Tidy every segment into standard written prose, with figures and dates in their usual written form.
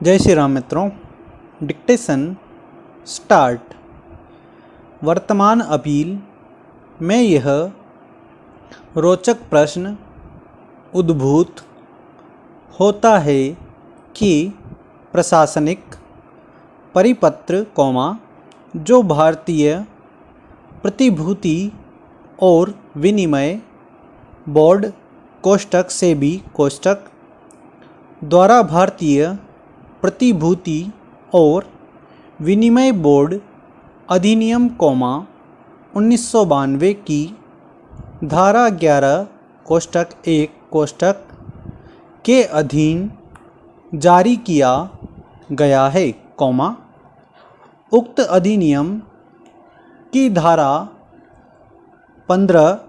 जय श्री राम मित्रों। Dictation start. वर्तमान अपील में यह रोचक प्रश्न उद्भूत होता है कि प्रशासनिक परिपत्र जो भारतीय प्रतिभूति और विनिमय बोर्ड कोष्टक सेबी कोष्टक द्वारा भारतीय प्रतिभूति और विनिमय बोर्ड अधिनियम 1992 की धारा 11 कोष्टक 1 कोष्टक के अधीन जारी किया गया है, उक्त अधिनियम की धारा 15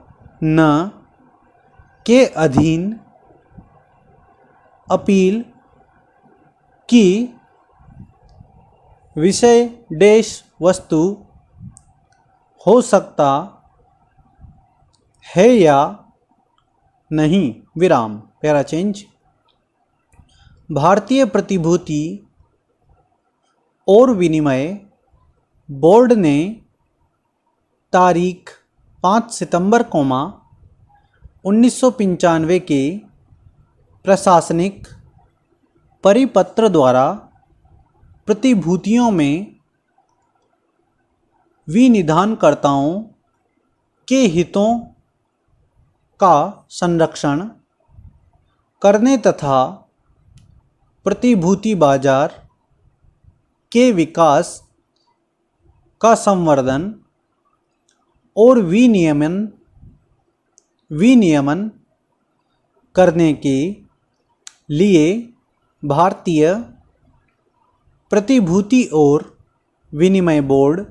न के अधीन अपील की विषय देश वस्तु हो सकता है या नहीं। विराम पैरा चेंज। भारतीय प्रतिभूति और विनिमय बोर्ड ने तारीख 5 सितंबर 1995 के प्रशासनिक परिपत्र द्वारा प्रतिभूतियों में विनिधानकर्ताओं के हितों का संरक्षण करने तथा प्रतिभूति बाजार के विकास का संवर्धन और विनियमन करने के लिए भारतीय प्रतिभूति और विनिमय बोर्ड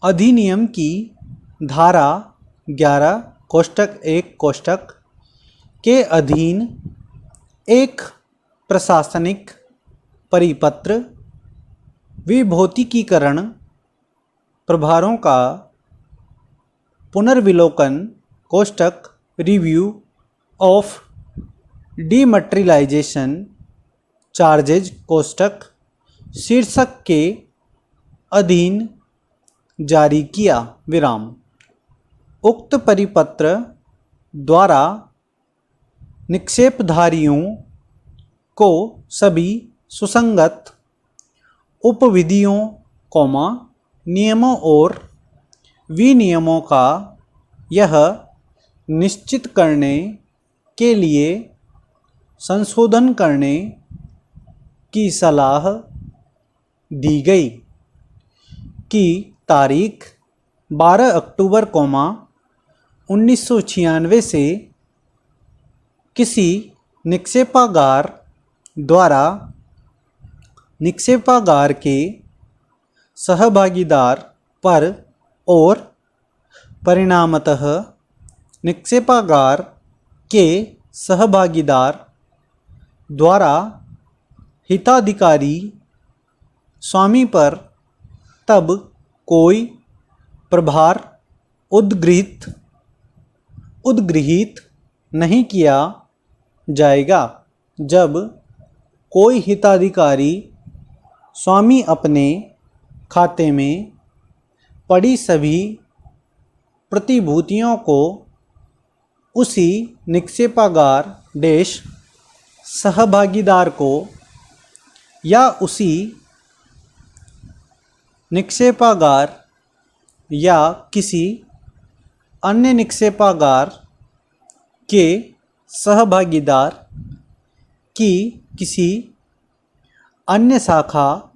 अधिनियम की धारा 11 कोष्टक 1 कोष्टक के अधीन एक प्रशासनिक परिपत्र विभौतिकीकरण प्रभारों का पुनर्विलोकन कोष्टक रिव्यू ऑफ डीमटेरियलाइजेशन चार्जेज कोष्टक शीर्षक के अधीन जारी किया। विराम। उक्त परिपत्र द्वारा निक्षेपधारियों को सभी सुसंगत उपविधियों, नियमों और विनियमों का यह निश्चित करने के लिए संशोधन करने की सलाह दी गई कि तारीख 12 अक्टूबर 1996 से किसी निक्षेपागार द्वारा निक्षेपागार के सहभागीदार पर और परिणामतः निक्षेपागार के सहभागीदार द्वारा हिताधिकारी स्वामी पर तब कोई प्रभार उद्गृहित नहीं किया जाएगा जब कोई हिताधिकारी स्वामी अपने खाते में पड़ी सभी प्रतिभूतियों को उसी निक्षेपागार सहभागीदार को या उसी निक्षेपागार या किसी अन्य निक्षेपागार के सहभागीदार की किसी अन्य शाखा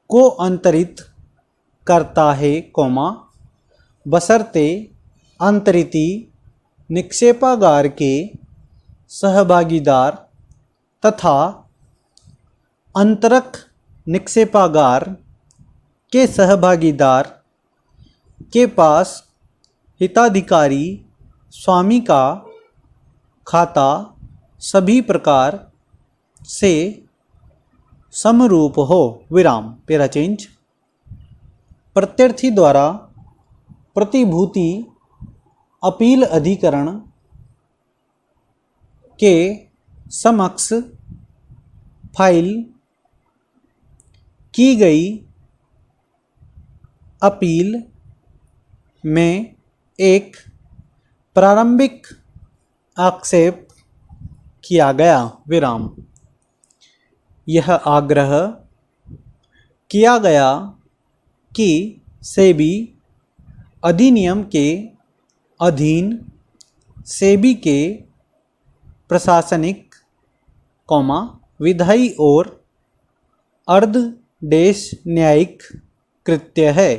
को अंतरित करता है, बशर्ते अंतरिती निक्षेपागार के सहभागीदार तथा अंतरक निक्षेपागार के सहभागीदार के पास हिताधिकारी स्वामी का खाता सभी प्रकार से समरूप हो। विराम पैरा चेंज। प्रत्यर्थी द्वारा प्रतिभूति अपील अधिकरण के समक्ष फाइल की गई अपील में एक प्रारंभिक आक्षेप किया गया विराम। यह आग्रह किया गया कि सेबी अधिनियम के अधीन सेबी के प्रशासनिक विधायी और अर्ध देश न्यायिक कृत्य है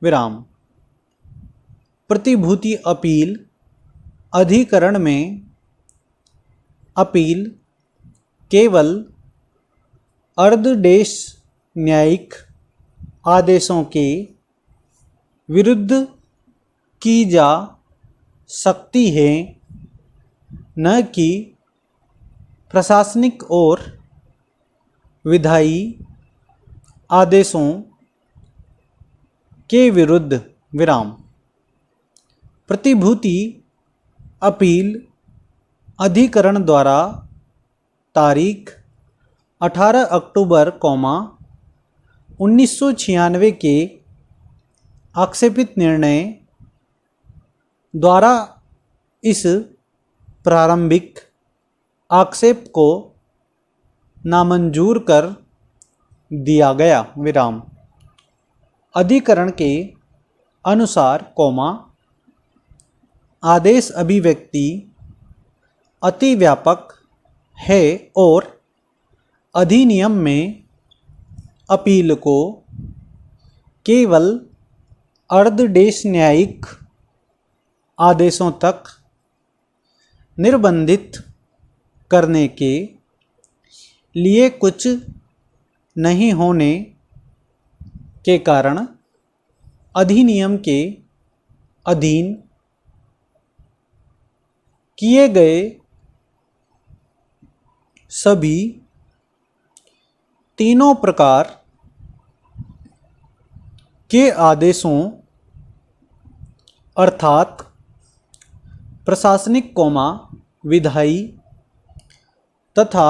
विराम। प्रतिभूति अपील अधिकरण में अपील केवल अर्ध देश न्यायिक आदेशों के विरुद्ध की जा सकती है, न कि प्रशासनिक और विधायी आदेशों के विरुद्ध विराम। प्रतिभूति अपील अधिकरण द्वारा तारीख 18 अक्टूबर 1996 के आक्षेपित निर्णय द्वारा इस प्रारंभिक आक्षेप को नामंजूर कर दिया गया विराम। अधिकरण के अनुसार आदेश अभिव्यक्ति अति व्यापक है और अधिनियम में अपील को केवल अर्धदेश न्यायिक आदेशों तक निर्बंधित करने के लिए कुछ नहीं होने के कारण अधिनियम के अधीन किए गए सभी तीनों प्रकार के आदेशों अर्थात प्रशासनिक विधायी तथा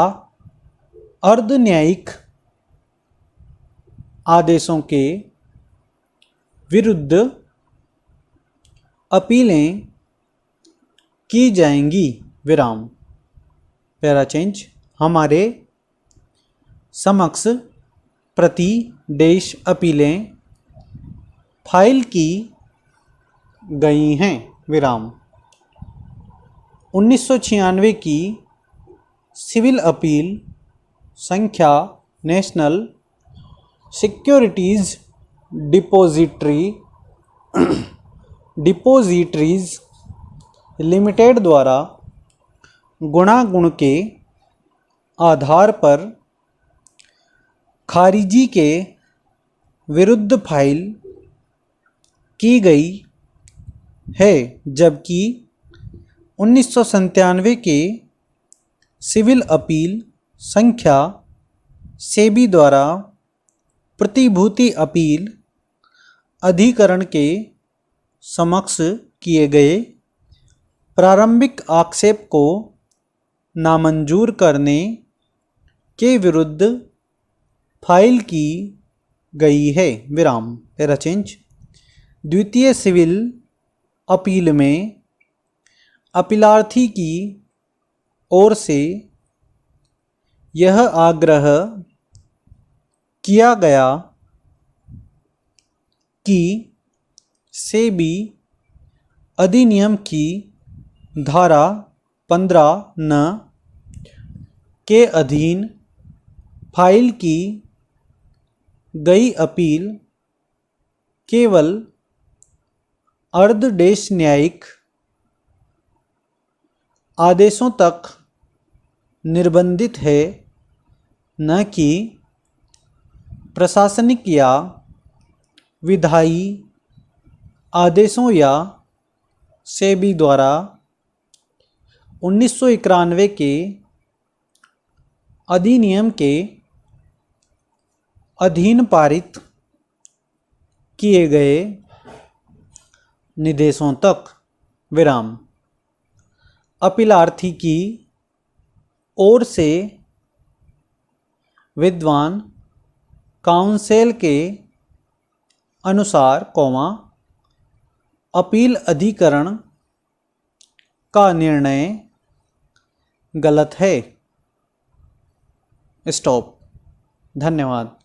अर्ध न्यायिक आदेशों के विरुद्ध अपीलें की जाएंगी विराम। Para change. हमारे समक्ष प्रति देश अपीलें फाइल की गई हैं विराम। 1996 की सिविल अपील संख्या नेशनल सिक्योरिटीज़ डिपोजिटरीज लिमिटेड द्वारा गुणागुण के आधार पर खारिजी के विरुद्ध फाइल की गई है, जबकि 1997 के सिविल अपील संख्या सेबी द्वारा प्रतिभूति अपील अधिकरण के समक्ष किए गए प्रारंभिक आक्षेप को नामंजूर करने के विरुद्ध फाइल की गई है विराम। Para change. द्वितीय सिविल अपील में अपीलार्थी की ओर से यह आग्रह किया गया कि सेबी अधिनियम की धारा 15(न) के अधीन फाइल की गई अपील केवल अर्धदेश न्यायिक आदेशों तक निर्बंधित है, न कि प्रशासनिक या विधायी आदेशों या सेबी द्वारा 1991 के अधिनियम के अधीन पारित किए गए निर्देशों तक विराम। अपीलार्थी की ओर से विद्वान काउंसिल के अनुसार कौमा अपील अधिकरण का निर्णय गलत है। स्टॉप। धन्यवाद।